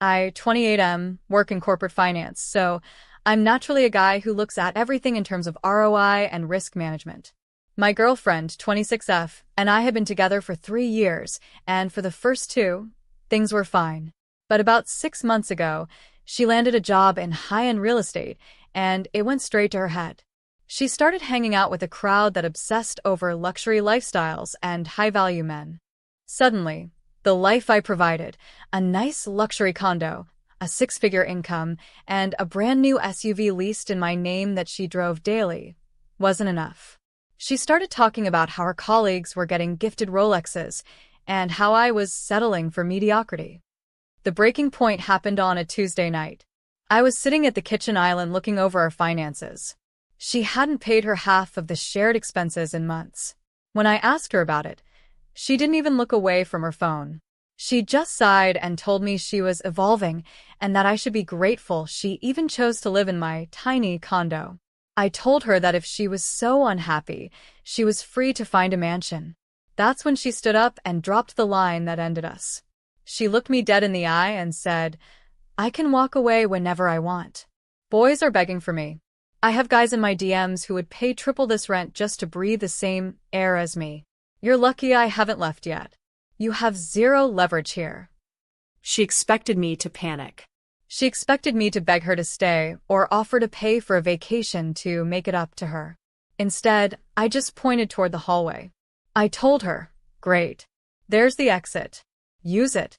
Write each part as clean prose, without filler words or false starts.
I, 28M, work in corporate finance, so I'm naturally a guy who looks at everything in terms of ROI and risk management. My girlfriend, 26F, and I have been together for 3 years, and for the first 2, things were fine. But about 6 months ago, she landed a job in high-end real estate, and it went straight to her head. She started hanging out with a crowd that obsessed over luxury lifestyles and high-value men. Suddenly, the life I provided, a nice luxury condo, a 6-figure income, and a brand new SUV leased in my name that she drove daily, wasn't enough. She started talking about how her colleagues were getting gifted Rolexes and how I was settling for mediocrity. The breaking point happened on a Tuesday night. I was sitting at the kitchen island looking over our finances. She hadn't paid her half of the shared expenses in months. When I asked her about it, she didn't even look away from her phone. She just sighed and told me she was evolving and that I should be grateful she even chose to live in my tiny condo. I told her that if she was so unhappy, she was free to find a mansion. That's when she stood up and dropped the line that ended us. She looked me dead in the eye and said, "I can walk away whenever I want. Boys are begging for me. I have guys in my DMs who would pay triple this rent just to breathe the same air as me. You're lucky I haven't left yet. You have zero leverage here." She expected me to panic. She expected me to beg her to stay or offer to pay for a vacation to make it up to her. Instead, I just pointed toward the hallway. I told her, "Great. There's the exit. Use it."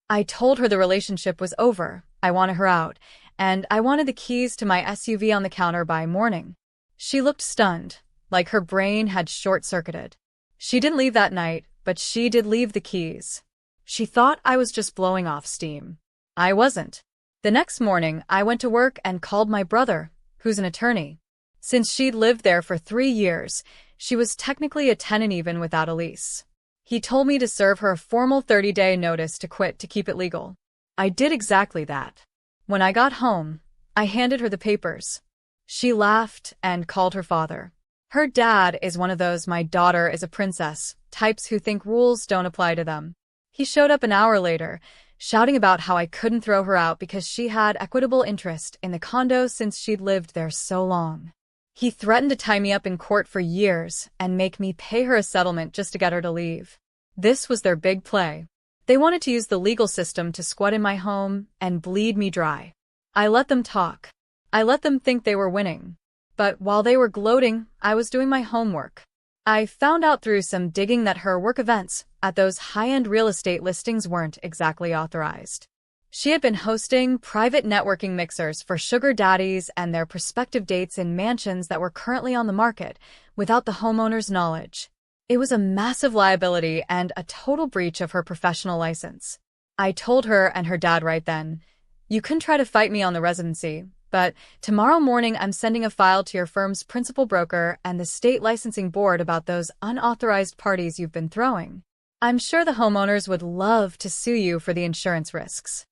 I told her the relationship was over, I wanted her out, and I wanted the keys to my SUV on the counter by morning. She looked stunned, like her brain had short-circuited. She didn't leave that night, but she did leave the keys. She thought I was just blowing off steam. I wasn't. The next morning, I went to work and called my brother, who's an attorney. Since she'd lived there for 3 years, she was technically a tenant even without a lease. He told me to serve her a formal 30-day notice to quit to keep it legal. I did exactly that. When I got home, I handed her the papers. She laughed and called her father. Her dad is one of those "my daughter is a princess" types who think rules don't apply to them. He showed up an hour later, shouting about how I couldn't throw her out because she had equitable interest in the condo since she'd lived there so long. He threatened to tie me up in court for years and make me pay her a settlement just to get her to leave. This was their big play. They wanted to use the legal system to squat in my home and bleed me dry. I let them talk. I let them think they were winning. But while they were gloating, I was doing my homework. I found out through some digging that her work events at those high-end real estate listings weren't exactly authorized. She had been hosting private networking mixers for sugar daddies and their prospective dates in mansions that were currently on the market without the homeowner's knowledge. It was a massive liability and a total breach of her professional license. I told her and her dad right then, "You can try to fight me on the residency, but tomorrow morning I'm sending a file to your firm's principal broker and the state licensing board about those unauthorized parties you've been throwing. I'm sure the homeowners would love to sue you for the insurance risks."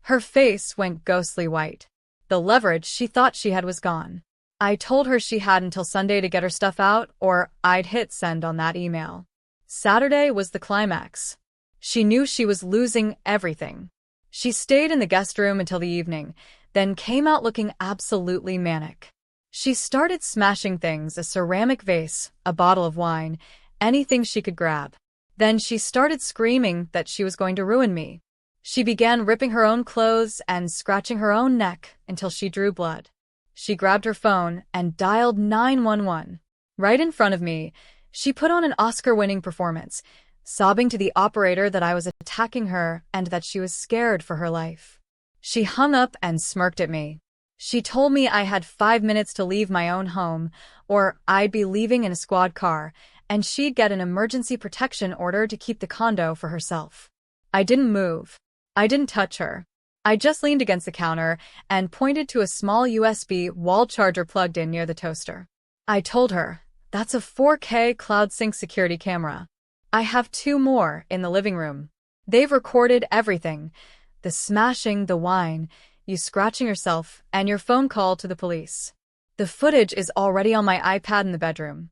Her face went ghostly white. The leverage she thought she had was gone. I told her she had until Sunday to get her stuff out, or I'd hit send on that email. Saturday was the climax. She knew she was losing everything. She stayed in the guest room until the evening, then came out looking absolutely manic. She started smashing things, a ceramic vase, a bottle of wine, anything she could grab. Then she started screaming that she was going to ruin me. She began ripping her own clothes and scratching her own neck until she drew blood. She grabbed her phone and dialed 911. Right in front of me, she put on an Oscar-winning performance, sobbing to the operator that I was attacking her and that she was scared for her life. She hung up and smirked at me. She told me I had 5 minutes to leave my own home, or I'd be leaving in a squad car, and she'd get an emergency protection order to keep the condo for herself. I didn't move. I didn't touch her. I just leaned against the counter and pointed to a small USB wall charger plugged in near the toaster. I told her, "That's a 4K cloud sync security camera. I have 2 more in the living room. They've recorded everything. The smashing, the wine, you scratching yourself, and your phone call to the police. The footage is already on my iPad in the bedroom."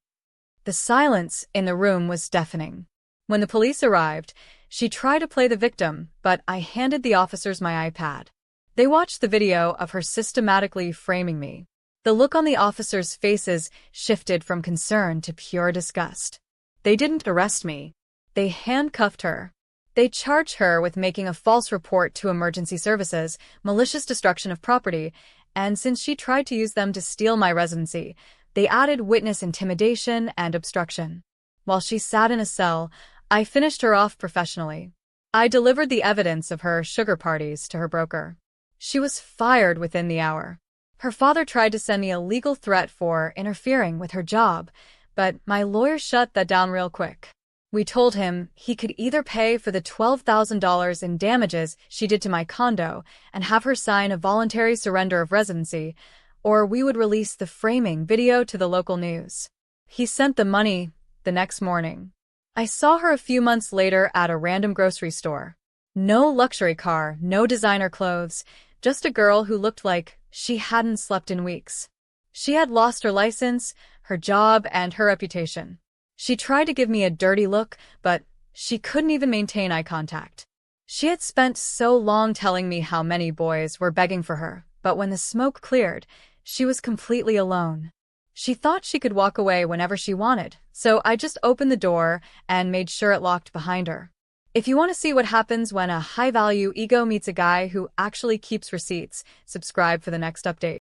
The silence in the room was deafening. When the police arrived, She tried to play the victim, but I handed the officers my iPad. They watched the video of her systematically framing me. The look on the officers' faces shifted from concern to pure disgust. They didn't arrest me. They handcuffed her. They charged her with making a false report to emergency services, malicious destruction of property, and since she tried to use them to steal my residency, they added witness intimidation and obstruction. While she sat in a cell, I finished her off professionally. I delivered the evidence of her sugar parties to her broker. She was fired within the hour. Her father tried to send me a legal threat for interfering with her job, but my lawyer shut that down real quick. We told him he could either pay for the $12,000 in damages she did to my condo and have her sign a voluntary surrender of residency, or we would release the framing video to the local news. He sent the money the next morning. I saw her a few months later at a random grocery store. No luxury car, no designer clothes, just a girl who looked like she hadn't slept in weeks. She had lost her license, her job, and her reputation. She tried to give me a dirty look, but she couldn't even maintain eye contact. She had spent so long telling me how many boys were begging for her, but when the smoke cleared, she was completely alone. She thought she could walk away whenever she wanted, so I just opened the door and made sure it locked behind her. If you want to see what happens when a high-value ego meets a guy who actually keeps receipts, subscribe for the next update.